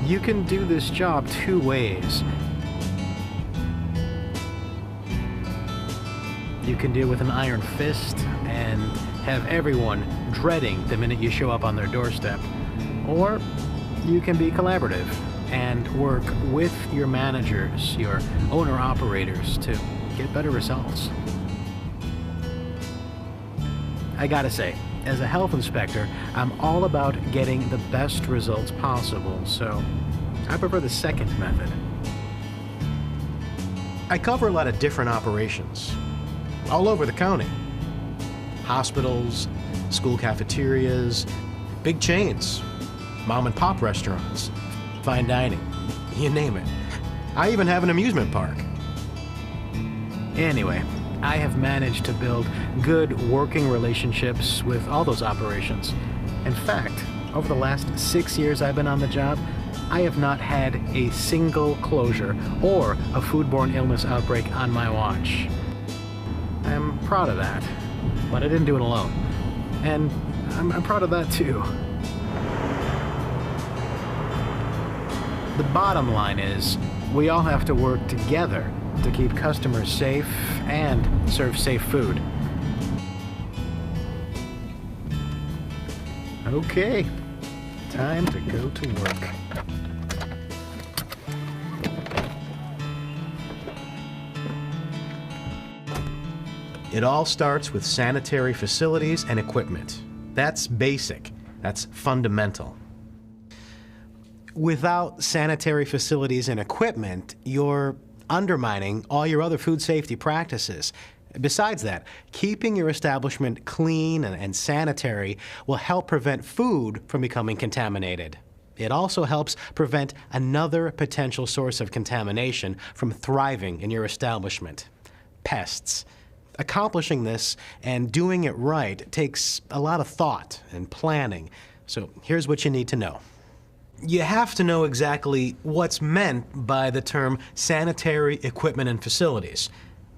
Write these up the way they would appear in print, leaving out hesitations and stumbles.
You can do this job two ways. You can deal with an iron fist and have everyone dreading the minute you show up on their doorstep. Or you can be collaborative and work with your managers, your owner-operators, to get better results. I gotta say, as a health inspector, I'm all about getting the best results possible, so I prefer the second method. I cover a lot of different operations, all over the county. Hospitals, school cafeterias, big chains, mom and pop restaurants, fine dining, you name it. I even have an amusement park. Anyway, I have managed to build good working relationships with all those operations. In fact, over the last 6 years I've been on the job, I have not had a single closure or a foodborne illness outbreak on my watch. I'm proud of that, but I didn't do it alone. And I'm proud of that too. The bottom line is, we all have to work together to keep customers safe and serve safe food. Okay, time to go to work. It all starts with sanitary facilities and equipment. That's basic. That's fundamental. Without sanitary facilities and equipment, you're undermining all your other food safety practices. Besides that, keeping your establishment clean and sanitary will help prevent food from becoming contaminated. It also helps prevent another potential source of contamination from thriving in your establishment: pests. Accomplishing this and doing it right takes a lot of thought and planning. So here's what you need to know. You have to know exactly what's meant by the term sanitary equipment and facilities.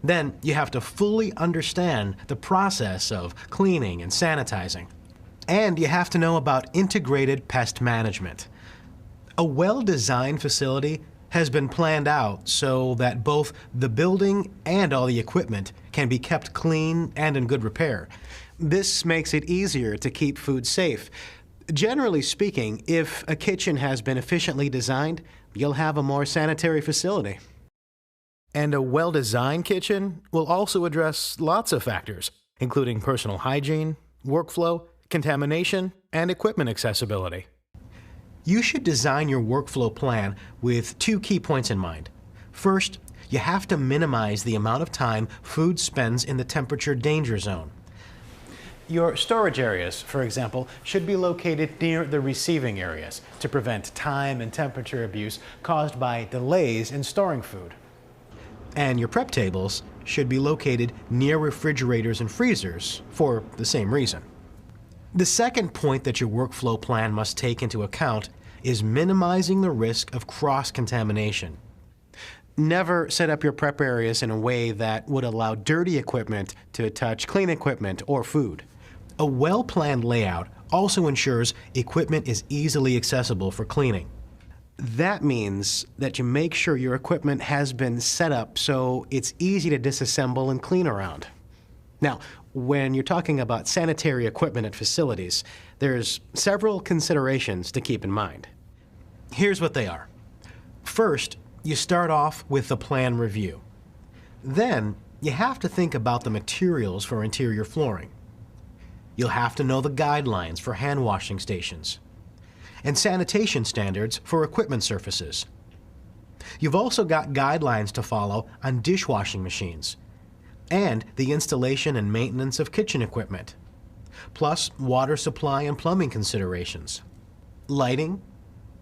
Then you have to fully understand the process of cleaning and sanitizing. And you have to know about integrated pest management. A well-designed facility has been planned out so that both the building and all the equipment can be kept clean and in good repair. This makes it easier to keep food safe. Generally speaking, if a kitchen has been efficiently designed, you'll have a more sanitary facility. And a well-designed kitchen will also address lots of factors, including personal hygiene, workflow, contamination, and equipment accessibility. You should design your workflow plan with two key points in mind. First, you have to minimize the amount of time food spends in the temperature danger zone. Your storage areas, for example, should be located near the receiving areas to prevent time and temperature abuse caused by delays in storing food. And your prep tables should be located near refrigerators and freezers for the same reason. The second point that your workflow plan must take into account is minimizing the risk of cross-contamination. Never set up your prep areas in a way that would allow dirty equipment to touch clean equipment or food. A well-planned layout also ensures equipment is easily accessible for cleaning. That means that you make sure your equipment has been set up so it's easy to disassemble and clean around. Now, when you're talking about sanitary equipment at facilities, there's several considerations to keep in mind. Here's what they are. First, you start off with the plan review. Then, you have to think about the materials for interior flooring. You'll have to know the guidelines for hand washing stations and sanitation standards for equipment surfaces. You've also got guidelines to follow on dishwashing machines and the installation and maintenance of kitchen equipment, plus water supply and plumbing considerations, lighting,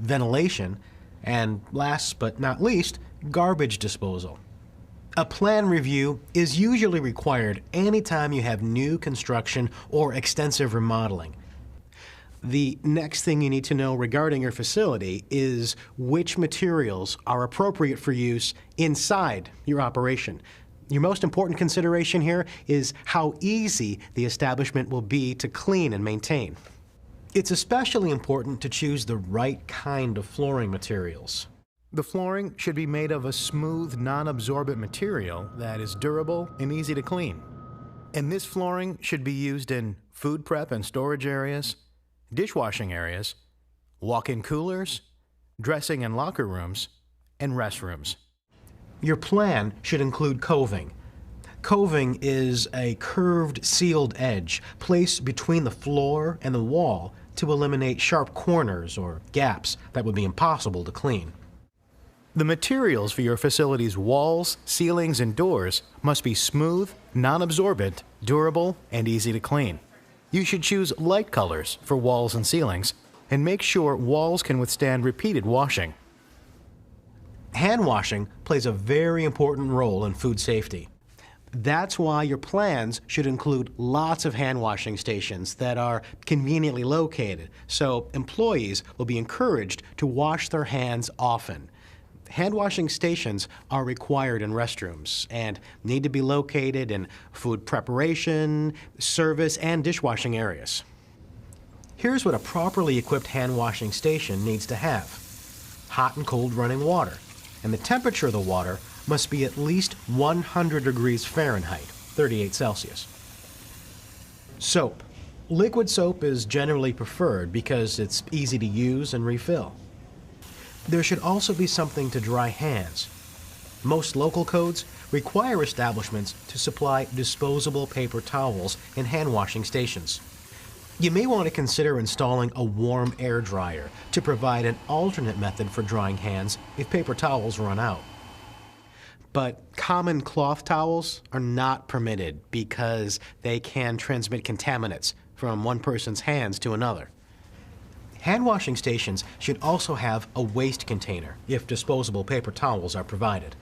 ventilation, and last but not least, garbage disposal. A plan review is usually required anytime you have new construction or extensive remodeling. The next thing you need to know regarding your facility is which materials are appropriate for use inside your operation. Your most important consideration here is how easy the establishment will be to clean and maintain. It's especially important to choose the right kind of flooring materials. The flooring should be made of a smooth, non-absorbent material that is durable and easy to clean. And this flooring should be used in food prep and storage areas, dishwashing areas, walk-in coolers, dressing and locker rooms, and restrooms. Your plan should include coving. Coving is a curved, sealed edge placed between the floor and the wall to eliminate sharp corners or gaps that would be impossible to clean. The materials for your facility's walls, ceilings, and doors must be smooth, non-absorbent, durable, and easy to clean. You should choose light colors for walls and ceilings, and make sure walls can withstand repeated washing. Hand washing plays a very important role in food safety. That's why your plans should include lots of hand washing stations that are conveniently located, so employees will be encouraged to wash their hands often. Hand washing stations are required in restrooms and need to be located in food preparation, service, and dishwashing areas. Here's what a properly equipped hand washing station needs to have: hot and cold running water, and the temperature of the water must be at least 100 degrees Fahrenheit, 38 Celsius. Soap. Liquid soap is generally preferred because it's easy to use and refill. There should also be something to dry hands. Most local codes require establishments to supply disposable paper towels in hand washing stations. You may want to consider installing a warm air dryer to provide an alternate method for drying hands if paper towels run out. But common cloth towels are not permitted because they can transmit contaminants from one person's hands to another. Hand washing stations should also have a waste container if disposable paper towels are provided.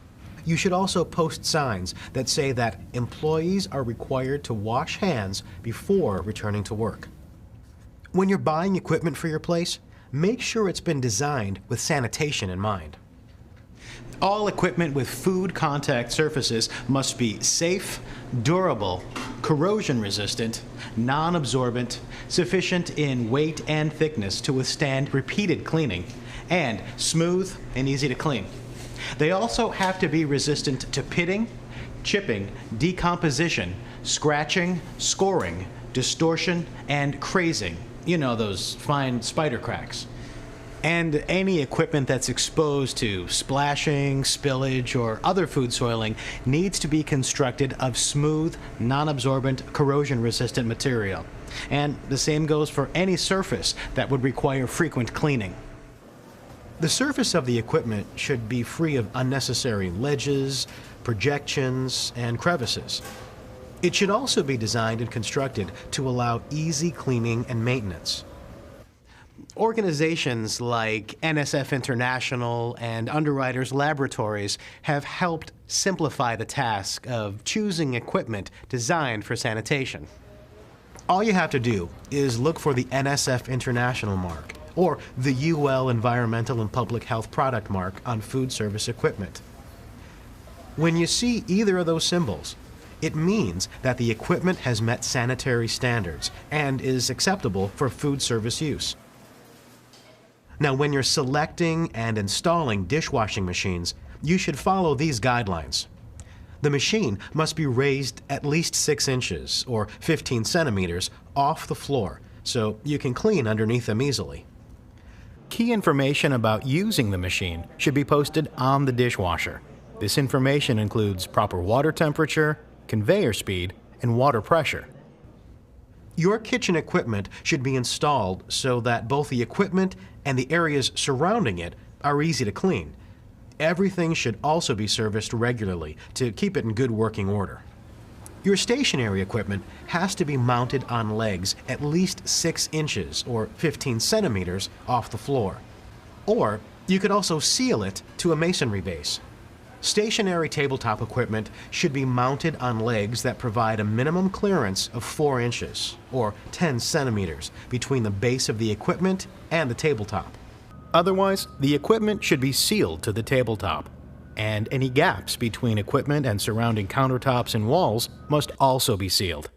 You should also post signs that say that employees are required to wash hands before returning to work. When you're buying equipment for your place, make sure it's been designed with sanitation in mind. All equipment with food contact surfaces must be safe, durable, corrosion-resistant, non-absorbent, sufficient in weight and thickness to withstand repeated cleaning, and smooth and easy to clean. They also have to be resistant to pitting, chipping, decomposition, scratching, scoring, distortion, and crazing. You know, those fine spider cracks. And any equipment that's exposed to splashing, spillage, or other food soiling needs to be constructed of smooth, non-absorbent, corrosion-resistant material. And the same goes for any surface that would require frequent cleaning. The surface of the equipment should be free of unnecessary ledges, projections, and crevices. It should also be designed and constructed to allow easy cleaning and maintenance. Organizations like NSF International and Underwriters Laboratories have helped simplify the task of choosing equipment designed for sanitation. All you have to do is look for the NSF International mark or the UL Environmental and Public Health Product mark on food service equipment. When you see either of those symbols, it means that the equipment has met sanitary standards and is acceptable for food service use. Now, when you're selecting and installing dishwashing machines, you should follow these guidelines. The machine must be raised at least 6 inches, or 15 centimeters, off the floor, so you can clean underneath them easily. Key information about using the machine should be posted on the dishwasher. This information includes proper water temperature, conveyor speed, and water pressure. Your kitchen equipment should be installed so that both the equipment and the areas surrounding it are easy to clean. Everything should also be serviced regularly to keep it in good working order. Your stationary equipment has to be mounted on legs at least 6 inches or 15 centimeters off the floor. Or you could also seal it to a masonry base. Stationary tabletop equipment should be mounted on legs that provide a minimum clearance of 4 inches, or 10 centimeters, between the base of the equipment and the tabletop. Otherwise, the equipment should be sealed to the tabletop, and any gaps between equipment and surrounding countertops and walls must also be sealed.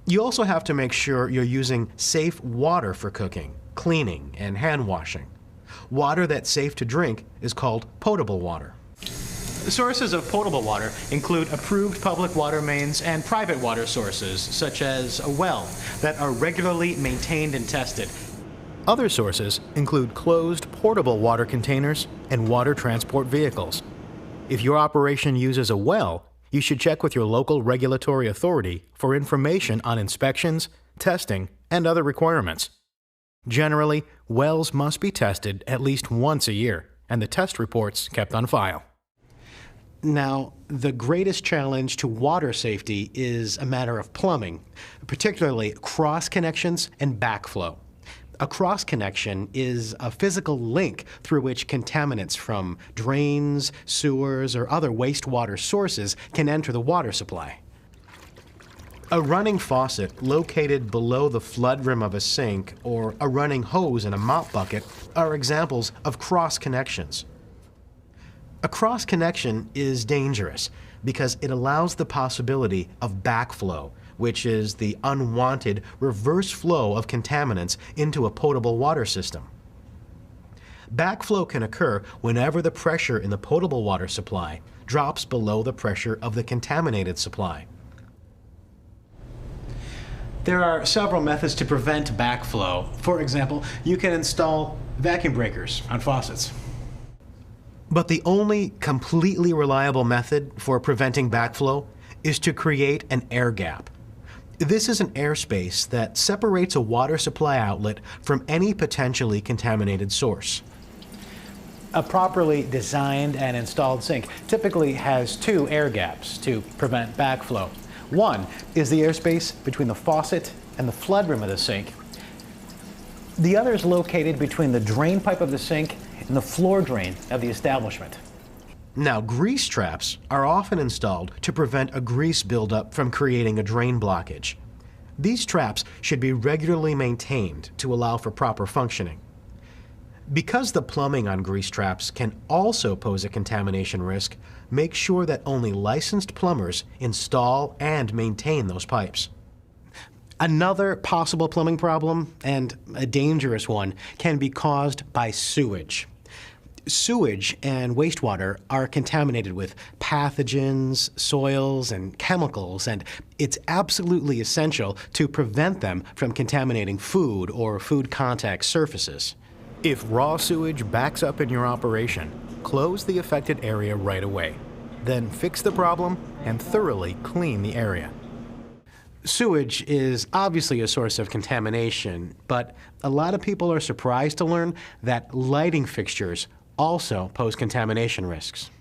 You also have to make sure you're using safe water for cooking, cleaning, and hand washing. Water that's safe to drink is called potable water. Sources of potable water include approved public water mains and private water sources, such as a well, that are regularly maintained and tested. Other sources include closed portable water containers and water transport vehicles. If your operation uses a well, you should check with your local regulatory authority for information on inspections, testing, and other requirements. Generally, wells must be tested at least once a year, and the test reports kept on file. Now, the greatest challenge to water safety is a matter of plumbing, particularly cross connections and backflow. A cross connection is a physical link through which contaminants from drains, sewers, or other wastewater sources can enter the water supply. A running faucet located below the flood rim of a sink or a running hose in a mop bucket are examples of cross connections. A cross connection is dangerous because it allows the possibility of backflow, which is the unwanted reverse flow of contaminants into a potable water system. Backflow can occur whenever the pressure in the potable water supply drops below the pressure of the contaminated supply. There are several methods to prevent backflow. For example, you can install vacuum breakers on faucets. But the only completely reliable method for preventing backflow is to create an air gap. This is an airspace that separates a water supply outlet from any potentially contaminated source. A properly designed and installed sink typically has two air gaps to prevent backflow. One is the airspace between the faucet and the flood rim of the sink. The other is located between the drain pipe of the sink and the floor drain of the establishment. Now, grease traps are often installed to prevent a grease buildup from creating a drain blockage. These traps should be regularly maintained to allow for proper functioning. Because the plumbing on grease traps can also pose a contamination risk, make sure that only licensed plumbers install and maintain those pipes. Another possible plumbing problem, and a dangerous one, can be caused by sewage. Sewage and wastewater are contaminated with pathogens, soils, and chemicals, and it's absolutely essential to prevent them from contaminating food or food contact surfaces. If raw sewage backs up in your operation, close the affected area right away. Then fix the problem and thoroughly clean the area. Sewage is obviously a source of contamination, but a lot of people are surprised to learn that lighting fixtures also pose contamination risks.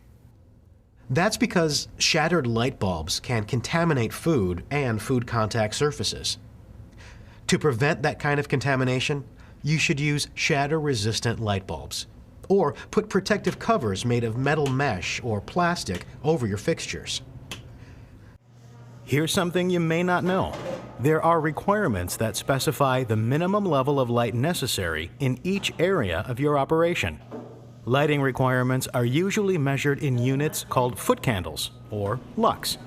That's because shattered light bulbs can contaminate food and food contact surfaces. To prevent that kind of contamination, you should use shatter-resistant light bulbs, or put protective covers made of metal mesh or plastic over your fixtures. Here's something you may not know. There are requirements that specify the minimum level of light necessary in each area of your operation. Lighting requirements are usually measured in units called foot candles, or lux.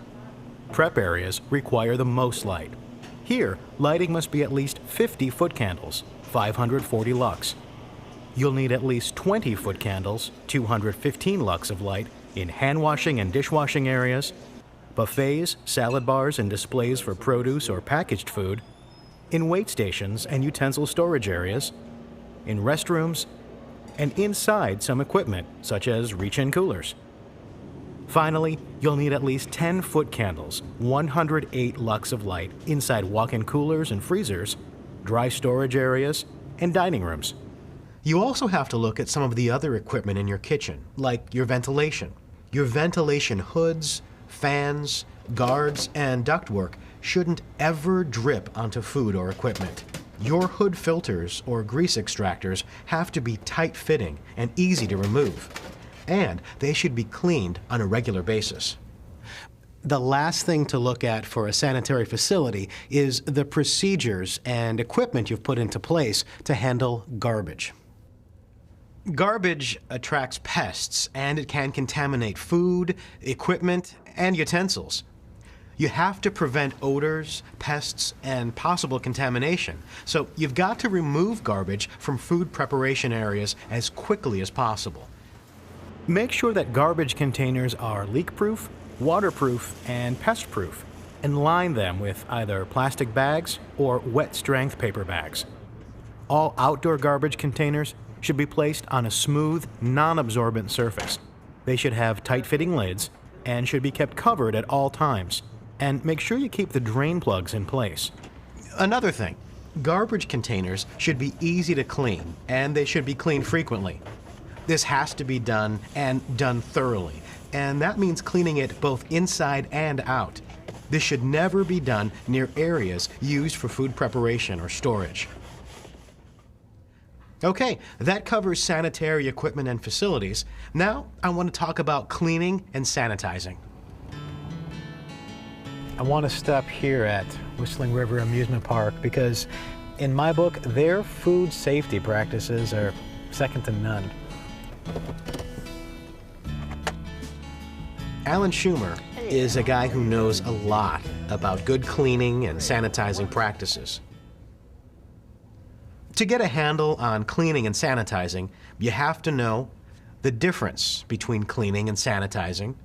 Prep areas require the most light. Here, lighting must be at least 50 foot candles, 540 lux. You'll need at least 20 foot candles, 215 lux of light, in hand washing and dishwashing areas, buffets, salad bars, and displays for produce or packaged food, in wait stations and utensil storage areas, in restrooms, and inside some equipment, such as reach-in coolers. Finally, you'll need at least 10 foot candles, 108 lux of light, inside walk-in coolers and freezers, dry storage areas, and dining rooms. You also have to look at some of the other equipment in your kitchen, like your ventilation. Your ventilation hoods, fans, guards, and ductwork shouldn't ever drip onto food or equipment. Your hood filters or grease extractors have to be tight-fitting and easy to remove, and they should be cleaned on a regular basis. The last thing to look at for a sanitary facility is the procedures and equipment you've put into place to handle garbage. Garbage attracts pests, and it can contaminate food, equipment, and utensils. You have to prevent odors, pests, and possible contamination. So you've got to remove garbage from food preparation areas as quickly as possible. Make sure that garbage containers are leak-proof, waterproof, and pest-proof, and line them with either plastic bags or wet-strength paper bags. All outdoor garbage containers should be placed on a smooth, non-absorbent surface. They should have tight-fitting lids and should be kept covered at all times. And make sure you keep the drain plugs in place. Another thing, garbage containers should be easy to clean, and they should be cleaned frequently. This has to be done, and done thoroughly, and that means cleaning it both inside and out. This should never be done near areas used for food preparation or storage. Okay, that covers sanitary equipment and facilities. Now, I want to talk about cleaning and sanitizing. I want to stop here at Whistling River Amusement Park because, in my book, their food safety practices are second to none. Alan Schumer is a guy who knows a lot about good cleaning and sanitizing practices. To get a handle on cleaning and sanitizing, you have to know the difference between cleaning and sanitizing,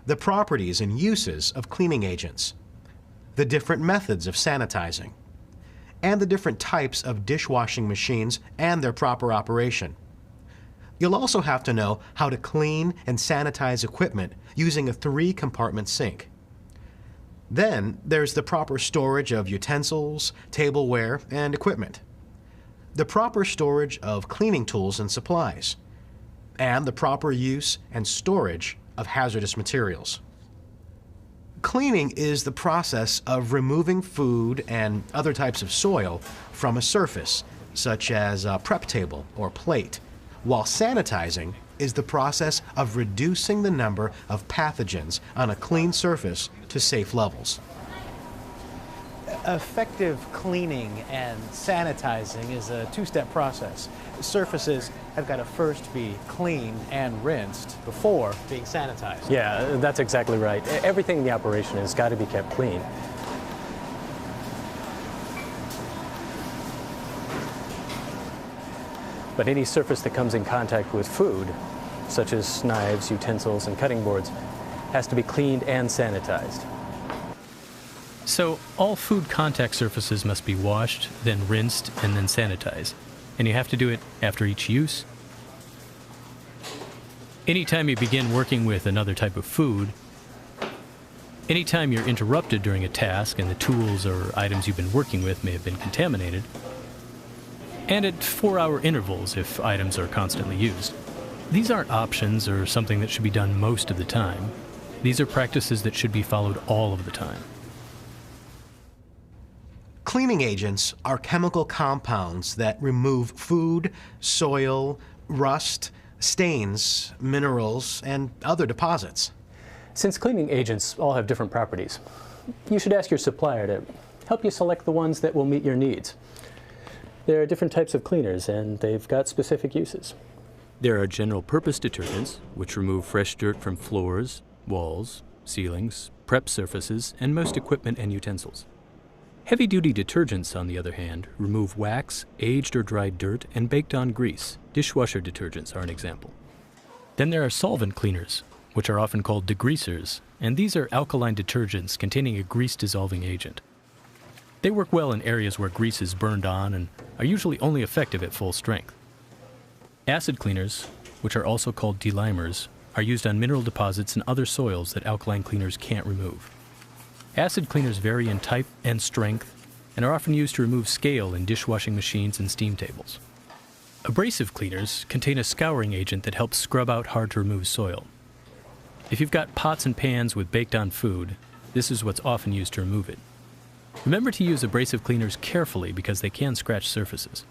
the properties and uses of cleaning agents, the different methods of sanitizing, and the different types of dishwashing machines and their proper operation. You'll also have to know how to clean and sanitize equipment using a 3-compartment sink. Then there's the proper storage of utensils, tableware, and equipment, the proper storage of cleaning tools and supplies, and the proper use and storage of hazardous materials. Cleaning is the process of removing food and other types of soil from a surface, such as a prep table or plate, while sanitizing is the process of reducing the number of pathogens on a clean surface to safe levels. Effective cleaning and sanitizing is a 2-step process. Surfaces have got to first be cleaned and rinsed before being sanitized. Yeah, that's exactly right. Everything in the operation has got to be kept clean. But any surface that comes in contact with food, such as knives, utensils, and cutting boards, has to be cleaned and sanitized. So all food contact surfaces must be washed, then rinsed, and then sanitized. And you have to do it after each use. Anytime you begin working with another type of food, anytime you're interrupted during a task and the tools or items you've been working with may have been contaminated, and at 4-hour intervals if items are constantly used. These aren't options or something that should be done most of the time. These are practices that should be followed all of the time. Cleaning agents are chemical compounds that remove food, soil, rust, stains, minerals, and other deposits. Since cleaning agents all have different properties, you should ask your supplier to help you select the ones that will meet your needs. There are different types of cleaners, and they've got specific uses. There are general-purpose detergents, which remove fresh dirt from floors, walls, ceilings, prep surfaces, and most equipment and utensils. Heavy-duty detergents, on the other hand, remove wax, aged or dried dirt, and baked-on grease. Dishwasher detergents are an example. Then there are solvent cleaners, which are often called degreasers, and these are alkaline detergents containing a grease-dissolving agent. They work well in areas where grease is burned on and are usually only effective at full strength. Acid cleaners, which are also called delimers, are used on mineral deposits and other soils that alkaline cleaners can't remove. Acid cleaners vary in type and strength and are often used to remove scale in dishwashing machines and steam tables. Abrasive cleaners contain a scouring agent that helps scrub out hard-to-remove soil. If you've got pots and pans with baked-on food, this is what's often used to remove it. Remember to use abrasive cleaners carefully because they can scratch surfaces.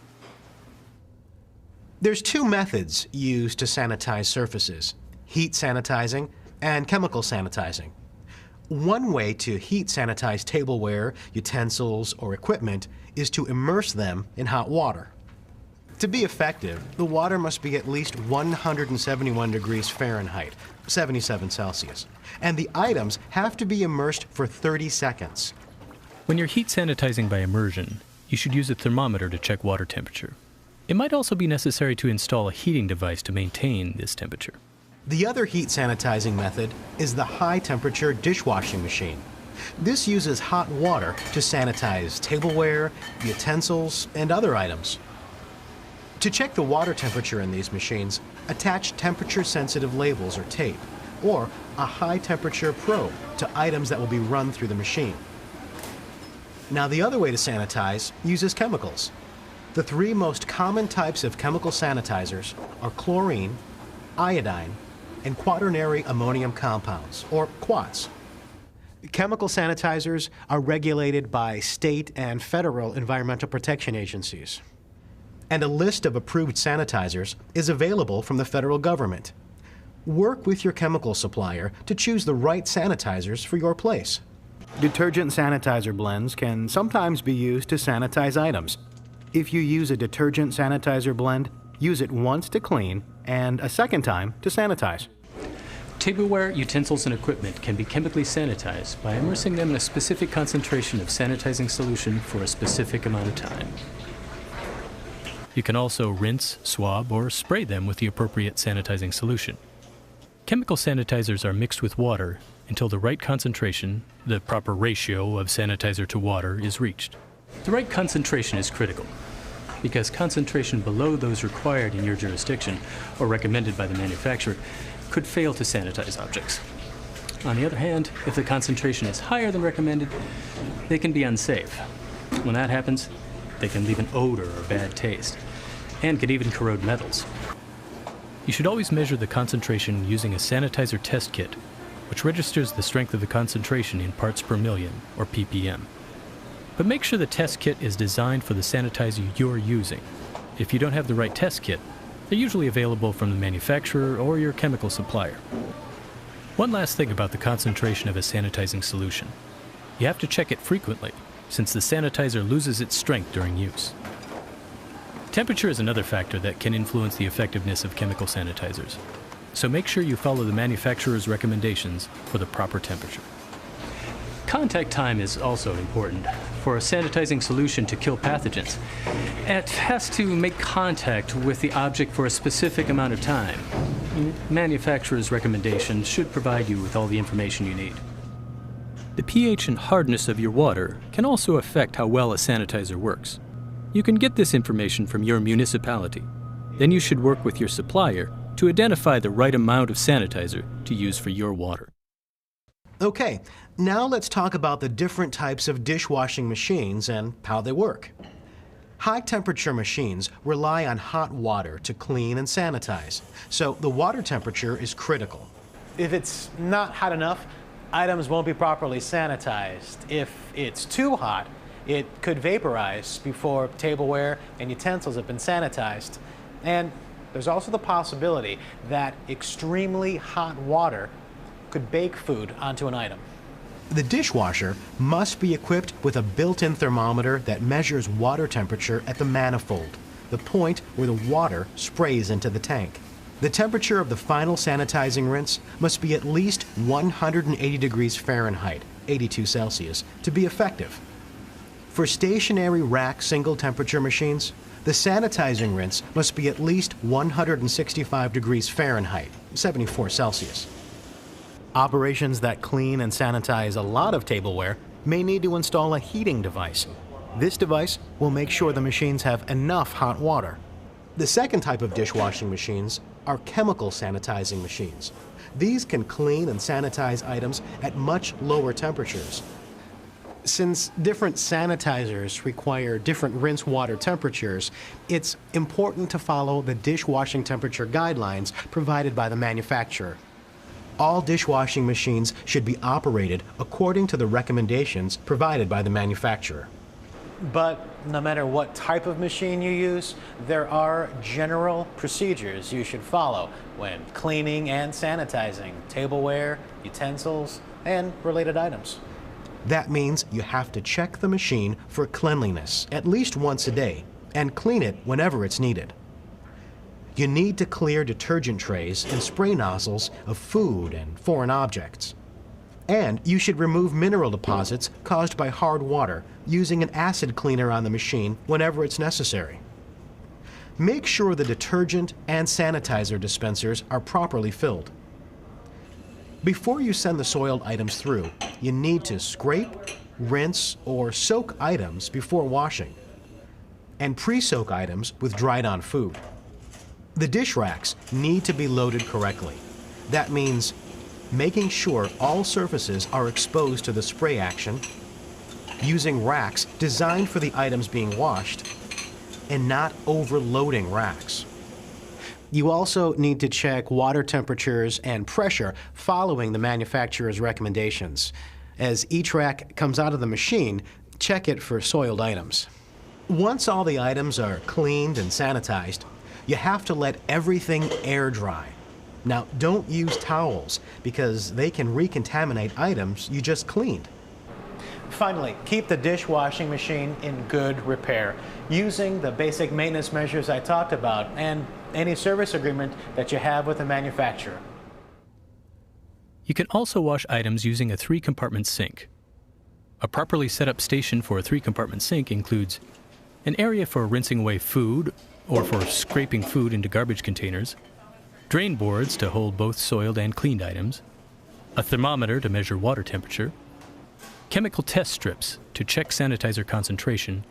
There's 2 methods used to sanitize surfaces: heat sanitizing and chemical sanitizing. One way to heat sanitize tableware, utensils, or equipment is to immerse them in hot water. To be effective, the water must be at least 171 degrees Fahrenheit, 77 Celsius, and the items have to be immersed for 30 seconds. When you're heat sanitizing by immersion, you should use a thermometer to check water temperature. It might also be necessary to install a heating device to maintain this temperature. The other heat sanitizing method is the high-temperature dishwashing machine. This uses hot water to sanitize tableware, utensils, and other items. To check the water temperature in these machines, attach temperature-sensitive labels or tape, or a high-temperature probe to items that will be run through the machine. Now, the other way to sanitize uses chemicals. The three most common types of chemical sanitizers are chlorine, iodine, and quaternary ammonium compounds, or quats. Chemical sanitizers are regulated by state and federal environmental protection agencies. And a list of approved sanitizers is available from the federal government. Work with your chemical supplier to choose the right sanitizers for your place. Detergent sanitizer blends can sometimes be used to sanitize items. If you use a detergent sanitizer blend, use it once to clean and a second time to sanitize. Tableware, utensils, and equipment can be chemically sanitized by immersing them in a specific concentration of sanitizing solution for a specific amount of time. You can also rinse, swab, or spray them with the appropriate sanitizing solution. Chemical sanitizers are mixed with water until the right concentration, the proper ratio of sanitizer to water, is reached. The right concentration is critical, because concentration below those required in your jurisdiction or recommended by the manufacturer could fail to sanitize objects. On the other hand, if the concentration is higher than recommended, they can be unsafe. When that happens, they can leave an odor or bad taste, and could even corrode metals. You should always measure the concentration using a sanitizer test kit, which registers the strength of the concentration in parts per million, or ppm. But make sure the test kit is designed for the sanitizer you're using. If you don't have the right test kit, they're usually available from the manufacturer or your chemical supplier. One last thing about the concentration of a sanitizing solution. You have to check it frequently, since the sanitizer loses its strength during use. Temperature is another factor that can influence the effectiveness of chemical sanitizers, so make sure you follow the manufacturer's recommendations for the proper temperature. Contact time is also important. For a sanitizing solution to kill pathogens, it has to make contact with the object for a specific amount of time. Manufacturer's recommendations should provide you with all the information you need. The pH and hardness of your water can also affect how well a sanitizer works. You can get this information from your municipality. Then you should work with your supplier to identify the right amount of sanitizer to use for your water. Okay, now let's talk about the different types of dishwashing machines and how they work. High-temperature machines rely on hot water to clean and sanitize, so the water temperature is critical. If it's not hot enough, items won't be properly sanitized. If it's too hot, it could vaporize before tableware and utensils have been sanitized. And there's also the possibility that extremely hot water could bake food onto an item. The dishwasher must be equipped with a built-in thermometer that measures water temperature at the manifold, the point where the water sprays into the tank. The temperature of the final sanitizing rinse must be at least 180 degrees Fahrenheit, 82 Celsius, to be effective. For stationary rack single temperature machines, the sanitizing rinse must be at least 165 degrees Fahrenheit, 74 Celsius. Operations that clean and sanitize a lot of tableware may need to install a heating device. This device will make sure the machines have enough hot water. The second type of dishwashing machines are chemical sanitizing machines. These can clean and sanitize items at much lower temperatures. Since different sanitizers require different rinse water temperatures, it's important to follow the dishwashing temperature guidelines provided by the manufacturer. All dishwashing machines should be operated according to the recommendations provided by the manufacturer. But no matter what type of machine you use, there are general procedures you should follow when cleaning and sanitizing tableware, utensils, and related items. That means you have to check the machine for cleanliness at least once a day, and clean it whenever it's needed. You need to clear detergent trays and spray nozzles of food and foreign objects. And you should remove mineral deposits caused by hard water using an acid cleaner on the machine whenever it's necessary. Make sure the detergent and sanitizer dispensers are properly filled. Before you send the soiled items through, you need to scrape, rinse, or soak items before washing, and pre-soak items with dried-on food. The dish racks need to be loaded correctly. That means making sure all surfaces are exposed to the spray action, using racks designed for the items being washed, and not overloading racks. You also need to check water temperatures and pressure following the manufacturer's recommendations. As each rack comes out of the machine, check it for soiled items. Once all the items are cleaned and sanitized, you have to let everything air dry. Now, don't use towels because they can recontaminate items you just cleaned. Finally, keep the dishwashing machine in good repair using the basic maintenance measures I talked about and any service agreement that you have with the manufacturer. You can also wash items using a 3-compartment sink. A properly set up station for a 3-compartment sink includes an area for rinsing away food or for scraping food into garbage containers, drain boards to hold both soiled and cleaned items, a thermometer to measure water temperature, chemical test strips to check sanitizer concentration,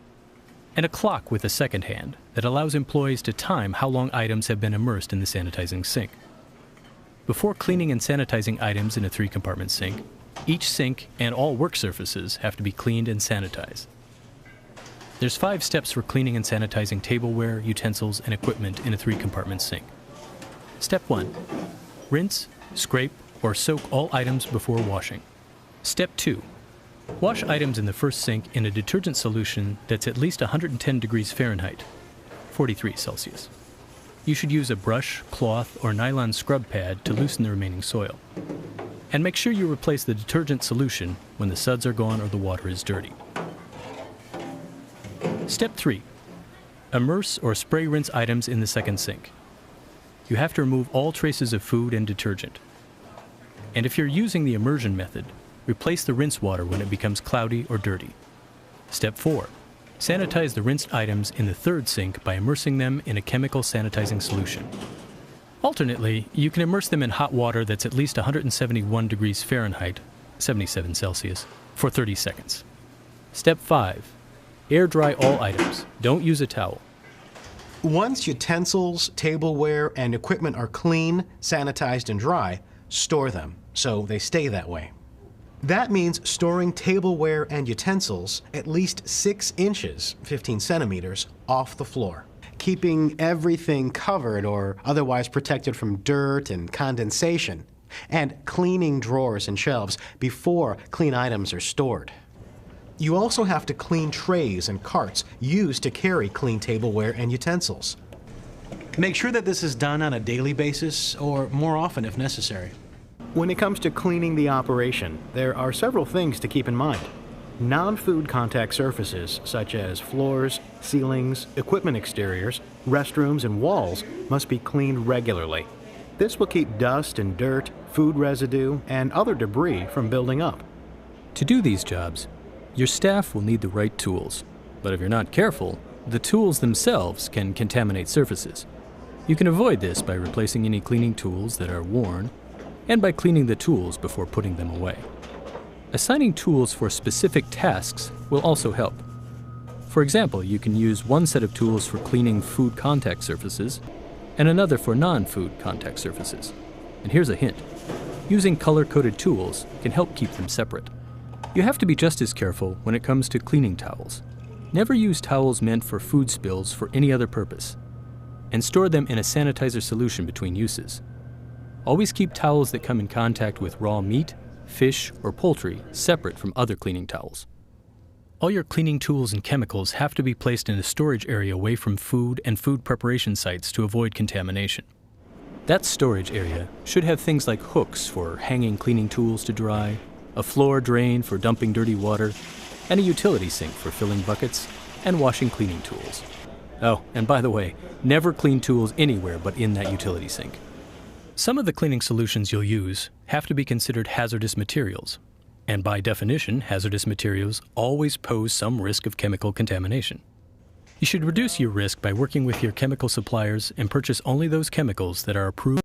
and a clock with a second hand that allows employees to time how long items have been immersed in the sanitizing sink. Before cleaning and sanitizing items in a 3-compartment sink, each sink and all work surfaces have to be cleaned and sanitized. There's 5 steps for cleaning and sanitizing tableware, utensils, and equipment in a 3-compartment sink. Step 1. Rinse, scrape, or soak all items before washing. Step 2. Wash items in the first sink in a detergent solution that's at least 110 degrees Fahrenheit, 43 Celsius. You should use a brush, cloth, or nylon scrub pad to loosen the remaining soil. And make sure you replace the detergent solution when the suds are gone or the water is dirty. Step 3. Immerse or spray rinse items in the second sink. You have to remove all traces of food and detergent. And if you're using the immersion method, replace the rinse water when it becomes cloudy or dirty. Step 4. Sanitize the rinsed items in the third sink by immersing them in a chemical sanitizing solution. Alternately, you can immerse them in hot water that's at least 171 degrees Fahrenheit, 77 Celsius, for 30 seconds. Step 5. Air dry all items. Don't use a towel. Once utensils, tableware, and equipment are clean, sanitized, and dry, store them so they stay that way. That means storing tableware and utensils at least 6 inches, 15 centimeters, off the floor. Keeping everything covered or otherwise protected from dirt and condensation, and cleaning drawers and shelves before clean items are stored. You also have to clean trays and carts used to carry clean tableware and utensils. Make sure that this is done on a daily basis or more often if necessary. When it comes to cleaning the operation, there are several things to keep in mind. Non-food contact surfaces such as floors, ceilings, equipment exteriors, restrooms, and walls must be cleaned regularly. This will keep dust and dirt, food residue, and other debris from building up. To do these jobs, your staff will need the right tools, but if you're not careful, the tools themselves can contaminate surfaces. You can avoid this by replacing any cleaning tools that are worn and by cleaning the tools before putting them away. Assigning tools for specific tasks will also help. For example, you can use one set of tools for cleaning food contact surfaces and another for non-food contact surfaces. And here's a hint. Using color-coded tools can help keep them separate. You have to be just as careful when it comes to cleaning towels. Never use towels meant for food spills for any other purpose, and store them in a sanitizer solution between uses. Always keep towels that come in contact with raw meat, fish, or poultry separate from other cleaning towels. All your cleaning tools and chemicals have to be placed in a storage area away from food and food preparation sites to avoid contamination. That storage area should have things like hooks for hanging cleaning tools to dry, a floor drain for dumping dirty water, and a utility sink for filling buckets and washing cleaning tools. Oh, and by the way, never clean tools anywhere but in that utility sink. Some of the cleaning solutions you'll use have to be considered hazardous materials. And by definition, hazardous materials always pose some risk of chemical contamination. You should reduce your risk by working with your chemical suppliers and purchase only those chemicals that are approved